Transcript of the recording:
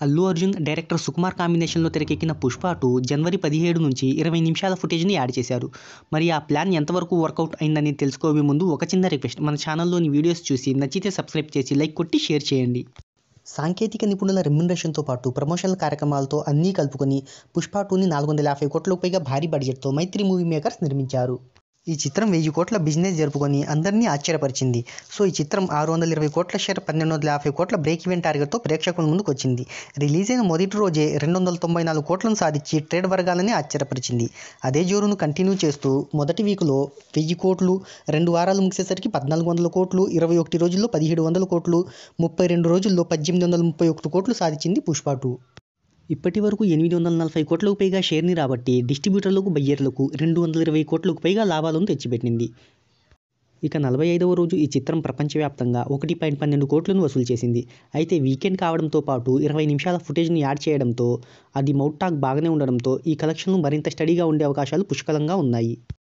Allu Arjun, director Sukumar కాంబినేషన్లో తెరకెక్కిన 'పుష్ప 2' జనవరి 17 నుంచి 20 నిమిషాల ఫుటేజ్ని యాడ్ చేశారు. మరి ఆ ప్లాన్ ఎంతవరకు వర్కౌట్ అయిందని తెలుసుకోబోయే ముందు ఒక చిన్న రిక్వెస్ట్, మన ఛానల్లోని వీడియోస్ చూసి నచ్చితే సబ్స్క్రైబ్ చేసి లైక్ కొట్టి షేర్ చేయండి. సాంకేతిక నిపుణుల రెమ్యునరేషన్తో పాటు ప్రమోషనల్ కార్యక్రమాలతో అన్నీ కలుపుకొని 'పుష్ప 2'ని 450 కోట్లకు పైగా భారీ బడ్జెట్తో మైత్రి మూవీ మేకర్స్ నిర్మించారు. ఈ చిత్రం 1000 కోట్ల బిజినెస్ జరుపుకొని అందరినీ ఆశ్చర్యపరిచింది. సో ఈ చిత్రం 620 కోట్ల షేర్, 1250 కోట్ల బ్రేక్ ఈవెన్ టార్గెట్తో ప్రేక్షకుల ముందుకు వచ్చింది. రిలీజ్ అయిన మొదటి రోజే 294 కోట్లను సాధించి ట్రేడ్ వర్గాలని ఆశ్చర్యపరిచింది. అదే జోరును కంటిన్యూ చేస్తూ మొదటి వీక్లో 1000 కోట్లు, 2 వారాలు ముగిసేసరికి 1400 కోట్లు, 21 రోజుల్లో 1700 కోట్లు, 32 రోజుల్లో 1831 కోట్లు సాధించింది 'పుష్ప 2'. ఇప్పటి వరకు 840 కోట్లకు పైగా షేర్ని రాబట్టి డిస్ట్రిబ్యూటర్లకు, బయ్యర్లకు 220 కోట్లకు పైగా లాభాలను తెచ్చిపెట్టింది. ఇక 45వ రోజు ఈ చిత్రం ప్రపంచవ్యాప్తంగా 1.12 కోట్లను వసూలు చేసింది. అయితే వీకెండ్ కావడంతో పాటు 20 నిమిషాల ఫుటేజ్ను యాడ్ చేయడంతో అది మౌత్ టాక్ బాగానే ఉండడంతో ఈ కలెక్షన్లు మరింత స్టడీగా ఉండే అవకాశాలు పుష్కలంగా ఉన్నాయి.